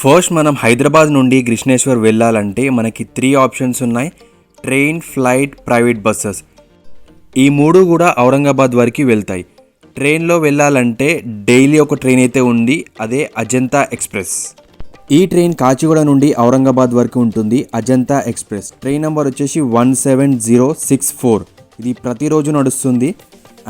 First మనం హైదరాబాద్ నుండి కృష్ణేశ్వర్ వెళ్ళాలంటే మనకి 3 ఆప్షన్స్ ఉన్నాయి. Train, flight, private buses. ఈ 3 కూడా ఔరంగాబాద్ వరకు వెళ్తాయి. ట్రైన్లో వెళ్ళాలంటే డైలీ ఒక ట్రైన్ అయితే ఉంది, అదే అజంతా ఎక్స్ప్రెస్. ఈ ట్రైన్ కాచిగూడ నుండి ఔరంగాబాద్ వరకు ఉంటుంది. అజంతా ఎక్స్ప్రెస్ ట్రైన్ నెంబర్ వచ్చేసి 17064. ఇది ప్రతిరోజు నడుస్తుంది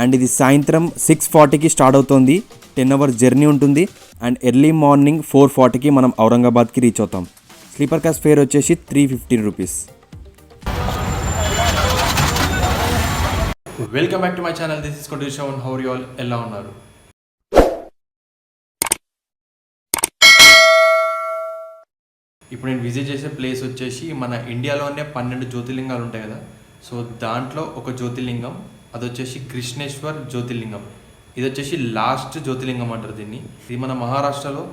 అండ్ ఇది సాయంత్రం 6:40కి స్టార్ట్ అవుతుంది. 10 అవర్స్ జర్నీ ఉంటుంది అండ్ ఎర్లీ మార్నింగ్ 4:40కి మనం ఔరంగాబాద్కి రీచ్ అవుతాం. స్లీపర్ క్లాస్ ఫేర్ వచ్చేసి 315 rupees. Welcome back to my channel. This is Konduri Shone. How are you all? ఎలా ఉన్నారు? ఇప్పుడు నేను విజిట్ చేసే ప్లేస్ వచ్చేసి మన ఇండియాలోనే 12 జ్యోతిర్లింగాలు ఉంటాయి కదా. సో దాంట్లో ఒక జ్యోతిర్లింగం, అది వచ్చేసి కృష్ణేశ్వర్ జ్యోతిర్లింగం. ఇది వచ్చేసి లాస్ట్ జ్యోతిర్లింగం అంటారు దీన్ని. ఇది మన మహారాష్ట్రలో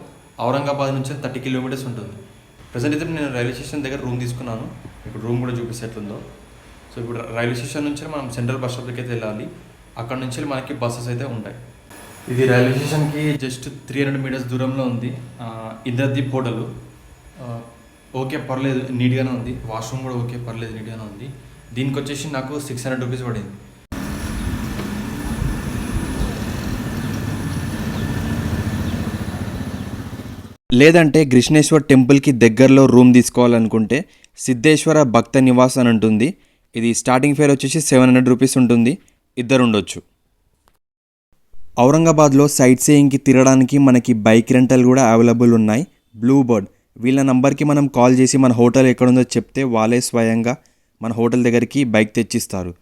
ఔరంగాబాద్ నుంచి 30 కిలోమీటర్స్ ఉంటుంది. ప్రజెంట్ అయితే నేను రైల్వే స్టేషన్ దగ్గర రూమ్ తీసుకున్నాను. ఇప్పుడు రూమ్ కూడా చూపిస్తే ఎట్లుందో. సో ఇప్పుడు రైల్వే స్టేషన్ నుంచి మనం సెంట్రల్ బస్ స్టాప్కి అయితే వెళ్ళాలి. అక్కడ నుంచి మనకి బస్సెస్ అయితే ఉంటాయి. ఇది రైల్వే స్టేషన్కి జస్ట్ 300 మీటర్స్ దూరంలో ఉంది. ఇంద్రదీప్ హోటల్. ఓకే, పర్లేదు, నీట్గానే ఉంది. వాష్రూమ్ కూడా ఓకే, పర్లేదు, నీట్గానే ఉంది. దీనికి వచ్చేసి నాకు 600 రూపీస్ పడింది. లేదంటే కృష్ణేశ్వర్ టెంపుల్కి దగ్గరలో రూమ్ తీసుకోవాలనుకుంటే సిద్ధేశ్వర భక్త నివాస్ అని ఉంటుంది. ఇది స్టార్టింగ్ ఫేర్ వచ్చేసి 700 రూపీస్ ఉంటుంది. ఇద్దరు ఉండొచ్చు. ఔరంగాబాద్లో సైట్ సీయింగ్కి తిరగడానికి మనకి బైక్ రెంటల్ కూడా అవైలబుల్ ఉన్నాయి. బ్లూ బర్డ్ వీళ్ళ నంబర్కి మనం కాల్ చేసి మన హోటల్ ఎక్కడుందో చెప్తే వాళ్ళే స్వయంగా మన హోటల్ దగ్గరికి బైక్ తెచ్చిస్తారు.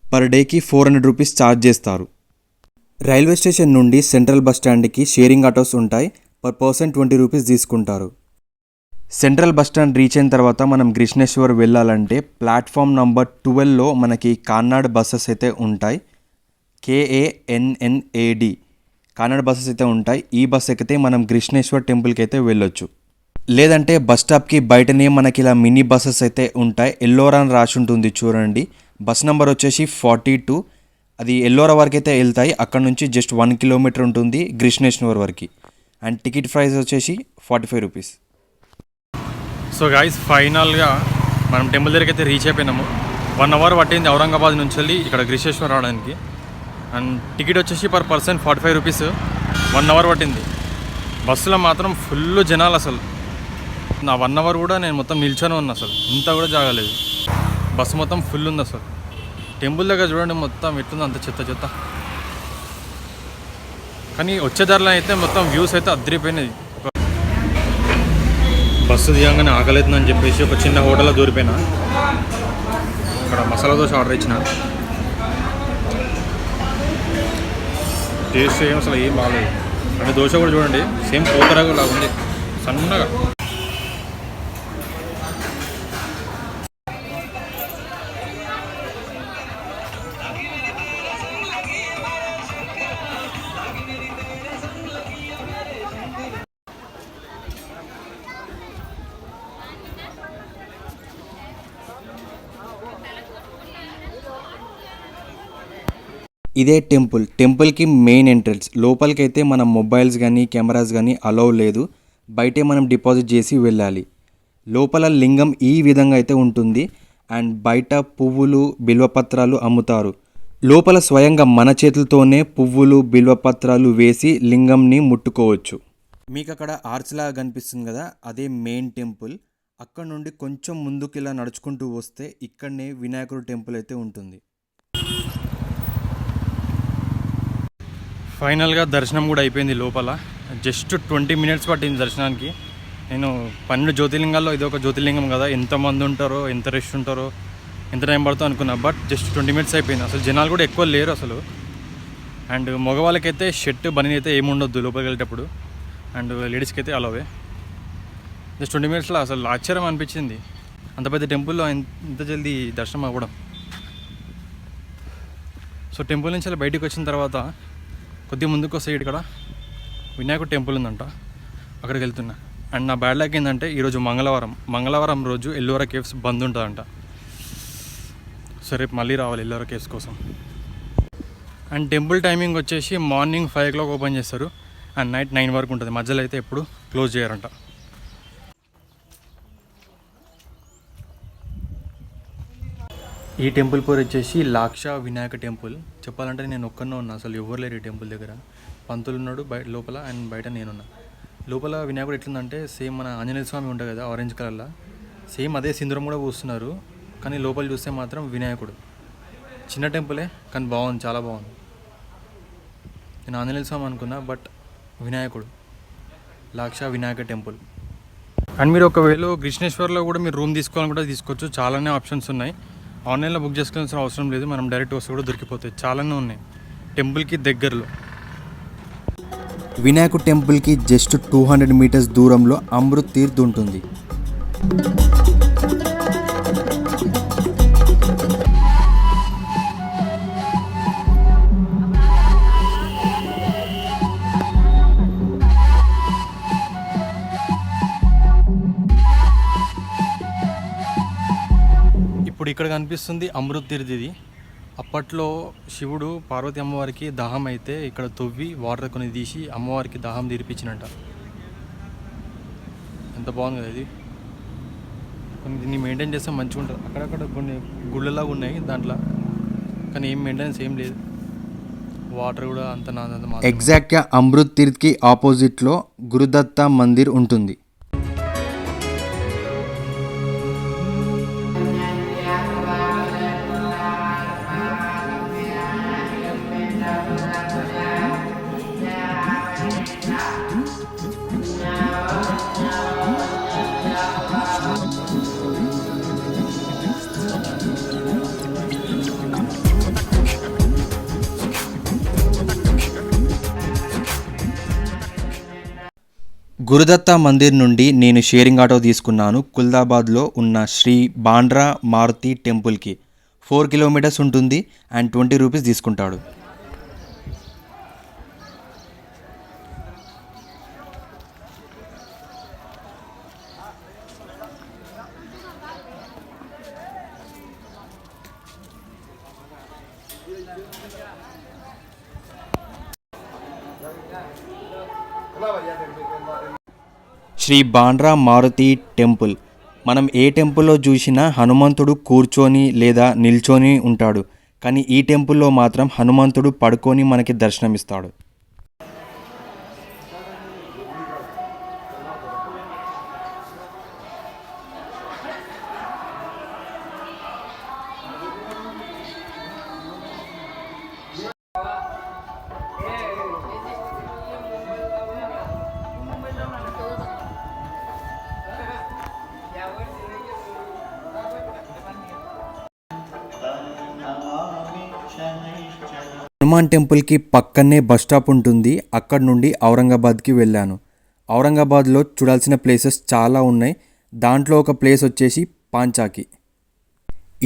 పర్ డేకి 400 రూపీస్ ఛార్జ్ చేస్తారు. రైల్వే స్టేషన్ నుండి సెంట్రల్ బస్ స్టాండ్కి షేరింగ్ ఆటోస్ ఉంటాయి. పర్ పర్సన్ 20 రూపీస్ తీసుకుంటారు. సెంట్రల్ బస్ స్టాండ్ రీచ్ అయిన తర్వాత మనం కృష్ణేశ్వర్ వెళ్ళాలంటే ప్లాట్ఫామ్ నంబర్ 12లో మనకి కాన్నాడ్ బస్సెస్ అయితే ఉంటాయి. KANNAD కాన్నాడ్ బస్సెస్ అయితే ఉంటాయి. ఈ బస్ ఎక్కితే మనం కృష్ణేశ్వర్ టెంపుల్కి అయితే వెళ్ళొచ్చు. లేదంటే బస్ స్టాప్కి బయటనే మనకి ఇలా మినీ బస్సెస్ అయితే ఉంటాయి. ఎల్లోరా అని రాసి ఉంటుంది చూడండి. బస్ నెంబర్ వచ్చేసి 42. అది ఎల్లోరా వరకు అయితే వెళ్తాయి. అక్కడ నుంచి జస్ట్ 1 కిలోమీటర్ ఉంటుంది కృష్ణేశ్వర్ వరకు. అండ్ టికెట్ ప్రైస్ వచ్చేసి 45 రూపీస్. సో గైస్, ఫైనల్గా మనం టెంపుల్ దగ్గరికి అయితే రీచ్ అయిపోయినాము. 1 అవర్ పట్టింది ఔరంగాబాద్ నుంచి వెళ్ళి ఇక్కడ కృష్ణేశ్వర్ రావడానికి. అండ్ టికెట్ వచ్చేసి పర్ పర్సన్ 45 రూపీస్. 1 అవర్ పట్టింది. బస్సులో మాత్రం ఫుల్ జనాలు. అసలు నా 1 అవర్ కూడా నేను మొత్తం నిల్చొని ఉన్నా. అసలు ఇంత కూడా జాగలేదు. బస్సు మొత్తం ఫుల్ ఉంది. అసలు టెంపుల్ దగ్గర చూడండి మొత్తం ఎట్లుంది, అంత చెత్త చెత్త. కానీ వచ్చే దారిలో అయితే మొత్తం వ్యూస్ అయితే అద్దరిపోయినాయి. బస్సు దిగంగానే ఆకలేతుందని చెప్పేసి ఒక చిన్న హోటల్లో దూరిపోయినా. ఇక్కడ మసాలా దోశ ఆర్డర్ ఇచ్చిన. టేస్ట్ ఏం అసలు ఏం బాగాలేదు. అంటే దోశ కూడా చూడండి సేమ్ పోతరాగు లాగా ఉంది, సన్నగా. ఇదే టెంపుల్కి మెయిన్ ఎంట్రన్స్. లోపలికి అయితే మన మొబైల్స్ కానీ కెమెరాస్ కానీ అలౌ లేదు. బయటే మనం డిపాజిట్ చేసి వెళ్ళాలి. లోపల లింగం ఈ విధంగా అయితే ఉంటుంది. అండ్ బయట పువ్వులు, బిల్వపత్రాలు అమ్ముతారు. లోపల స్వయంగా మన చేతులతోనే పువ్వులు, బిల్వపత్రాలు వేసి లింగంని ముట్టుకోవచ్చు. మీకు అక్కడ ఆర్చ్ లాగా కనిపిస్తుంది కదా, అదే మెయిన్ టెంపుల్. అక్కడ నుండి కొంచెం ముందుకు ఇలా నడుచుకుంటూ వస్తే ఇక్కడనే వినాయకుడు టెంపుల్ అయితే ఉంటుంది. ఫైనల్గా దర్శనం కూడా అయిపోయింది. లోపల జస్ట్ 20 మినిట్స్ పట్టింది దర్శనానికి. నేను 12 జ్యోతిర్లింగాల్లో ఇది ఒక జ్యోతిర్లింగం కదా, ఎంతమంది ఉంటారో, ఎంత రష్ ఉంటారో, ఎంత టైం పడుతుందో అనుకున్నా. బట్ జస్ట్ 20 మినిట్స్ అయిపోయింది. అసలు జనాలు కూడా ఎక్కువ లేరు అసలు. అండ్ మగవాళ్ళకైతే షర్ట్ బనీన్ అయితే ఏమి ఉండొద్దు లోపలికి వెళ్ళేటప్పుడు. అండ్ లేడీస్కి అయితే అలావే. జస్ట్ 20 మినిట్స్లో అసలు ఆశ్చర్యం అనిపించింది, అంత పెద్ద టెంపుల్లో ఇంత జల్దీ దర్శనం అవ్వడం. సో టెంపుల్ నుంచి అలా బయటకు వచ్చిన తర్వాత కొద్దిగా ముందుకు వస్తే ఇక్కడ వినాయకుడు టెంపుల్ ఉందంట, అక్కడికి వెళ్తున్నా. అండ్ నా బ్యాడ్ లక్ ఏంటంటే ఈరోజు మంగళవారం రోజు ఎల్లోరా కేవ్స్ బంద్ ఉంటుందంట. సో రేపు మళ్ళీ రావాలి ఎల్లోరా కేవ్స్ కోసం. అండ్ టెంపుల్ టైమింగ్ వచ్చేసి మార్నింగ్ 5 o'clock ఓపెన్ చేస్తారు అండ్ నైట్ 9 వరకు ఉంటుంది. మధ్యలో అయితే ఎప్పుడు క్లోజ్ చేయరంట. ఈ టెంపుల్ పేరు వచ్చేసి లాక్ష వినాయక టెంపుల్. చెప్పాలంటే నేను ఒక్కనే ఉన్నా, అసలు ఎవరు లేరు ఈ టెంపుల్ దగ్గర. పంతులు ఉన్నాడు లోపల అండ్ బయట నేనున్నా. లోపల వినాయకుడు ఎట్లుందంటే సేమ్ మన ఆంజనేయ స్వామి ఉంటుంది కదా ఆరెంజ్ కలర్లో, సేమ్ అదే సింధూరం కూడా పూస్తున్నారు. కానీ లోపల చూస్తే మాత్రం వినాయకుడు. చిన్న టెంపులే కానీ బాగుంది, చాలా బాగుంది. నేను ఆంజనేయ స్వామి అనుకున్నా, బట్ వినాయకుడు. లాక్ష వినాయక టెంపుల్. అండ్ మీరు ఒకవేళ కృష్ణేశ్వర్లో కూడా మీరు రూమ్ తీసుకోవాలని కూడా తీసుకోవచ్చు. చాలానే ఆప్షన్స్ ఉన్నాయి. ఆన్లైన్లో బుక్ చేసుకోవాల్సిన అవసరం లేదు, మనం డైరెక్ట్ వస్తే కూడా దొరికిపోతాయి. చాలానే ఉన్నాయి టెంపుల్కి దగ్గరలో. వినాయకుడు టెంపుల్కి జస్ట్ 200 మీటర్స్ దూరంలో అమృత్ తీర్థ్ ఉంటుంది. ఇప్పుడు ఇక్కడ కనిపిస్తుంది అమృత్ తీర్థ్. ఇది అప్పట్లో శివుడు పార్వతి అమ్మవారికి దాహం అయితే ఇక్కడ తవ్వి వాటర్ కొన్ని తీసి అమ్మవారికి దాహం తీర్పించినట్ట. ఎంత బాగుంది కదా ఇది. కొన్ని దీన్ని మెయింటైన్ చేస్తే మంచిగా ఉంటుంది. అక్కడక్కడ కొన్ని గుళ్ళలాగా ఉన్నాయి దాంట్లో, కానీ ఏం మెయింటెనెన్స్ ఏం లేదు. వాటర్ కూడా అంత ఎగ్జాక్ట్గా అమృత్ తీర్థ్కి ఆపోజిట్లో గురుదత్త మందిర్ ఉంటుంది. గురుదత్త మందిర్ నుండి నేను షేరింగ్ ఆటో తీసుకున్నాను. కుల్దాబాద్లో ఉన్న శ్రీ బాండ్రా మారుతి టెంపుల్కి 4 కిలోమీటర్స్ ఉంటుంది అండ్ 20 రూపీస్ తీసుకుంటాడు. శ్రీ బాండ్రా మారుతి టెంపుల్. మనం ఏ టెంపుల్లో చూసినా హనుమంతుడు కూర్చొని లేదా నిల్చొని ఉంటాడు, కానీ ఈ టెంపుల్లో మాత్రం హనుమంతుడు పడుకొని మనకి దర్శనమిస్తాడు. హనుమాన్ టెంపుల్కి పక్కనే బస్ స్టాప్ ఉంటుంది. అక్కడ నుండి ఔరంగాబాద్కి వెళ్ళాను. ఔరంగాబాద్లో చూడాల్సిన ప్లేసెస్ చాలా ఉన్నాయి. దాంట్లో ఒక ప్లేస్ వచ్చేసి పాంచాకి.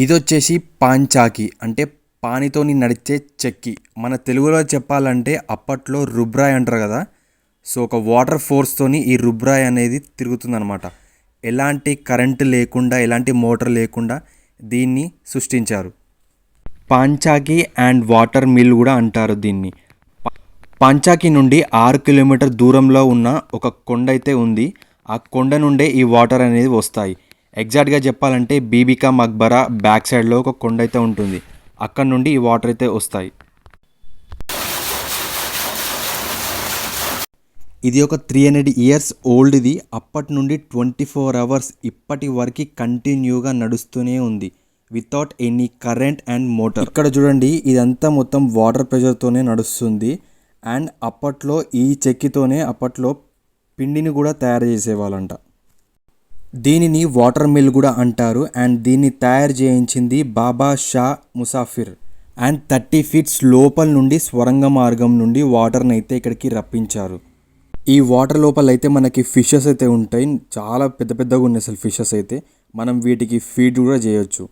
ఇది వచ్చేసి పాంచాకి అంటే పానితోని నడిచే చెక్కి. మన తెలుగులో చెప్పాలంటే అప్పట్లో రుబ్రాయ్ అంటారు కదా, సో ఒక వాటర్ ఫోర్స్తోని ఈ రుబ్రాయ్ అనేది తిరుగుతుందన్నమాట. ఎలాంటి కరెంటు లేకుండా, ఎలాంటి మోటార్ లేకుండా దీన్ని సృష్టించారు. పాంచాకి అండ్ వాటర్ మిల్ కూడా అంటారు దీన్ని. పాంచాకి నుండి 6 కిలోమీటర్ దూరంలో ఉన్న ఒక కొండ అయితే ఉంది. ఆ కొండ నుండే ఈ వాటర్ అనేది వస్తాయి. ఎగ్జాక్ట్గా చెప్పాలంటే బీబికా మక్బరా బ్యాక్ సైడ్లో ఒక కొండ అయితే ఉంటుంది. అక్కడ నుండి ఈ వాటర్ అయితే వస్తాయి. ఇది ఒక 300 ఇయర్స్ ఓల్డ్ది. అప్పటి నుండి 24 అవర్స్ ఇప్పటి వరకు కంటిన్యూగా నడుస్తూనే ఉంది without any current and motor. ఇక్కడ చూడండి, ఇదంతా మొత్తం వాటర్ ప్రెషర్తోనే నడుస్తుంది. అండ్ అప్పట్లో ఈ చెక్కితోనే అప్పట్లో పిండిని కూడా తయారు చేసేవాళ్ళంట. దీనిని వాటర్ మిల్ కూడా అంటారు. అండ్ దీన్ని తయారు చేయించింది బాబా షా ముసాఫిర్. అండ్ 30 ఫీట్స్ లోపల నుండి స్వరంగ మార్గం నుండి వాటర్ని అయితే ఇక్కడికి రప్పించారు. ఈ వాటర్ లోపల అయితే మనకి ఫిషెస్ అయితే ఉంటాయి. చాలా పెద్ద పెద్దగా ఉన్నాయి అసలు ఫిషెస్ అయితే. మనం వీటికి ఫీడ్ కూడా చేయొచ్చు.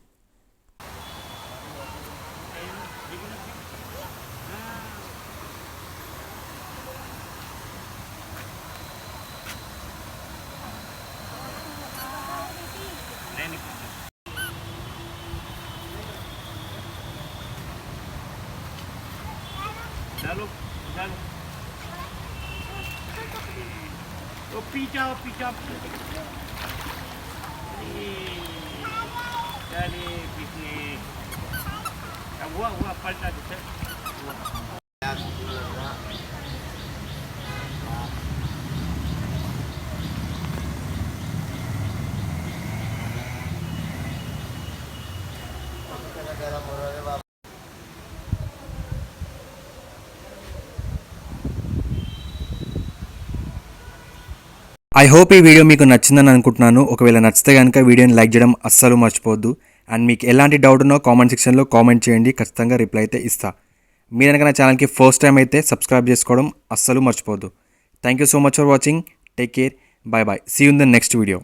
चलो चलो तो पीछा चले पीछे हुआ पलटा देते ఐ హోప్ ఈ వీడియో మీకు నచ్చిందని అనుకుంటున్నాను. ఒకవేళ నచ్చితే కనుక వీడియోని లైక్ చేయడం అస్సలు మర్చిపోవద్దు. అండ్ మీకు ఎలాంటి డౌట్ ఉన్నో కామెంట్ సెక్షన్లో కామెంట్ చేయండి, ఖచ్చితంగా రిప్లై అయితే ఇస్తా. మీరు కనుక నా ఛానల్కి ఫస్ట్ టైం అయితే సబ్స్క్రైబ్ చేసుకోవడం అస్సలు మర్చిపోవద్దు. Thank you so much for watching. Take care. Bye bye. See you in the next video.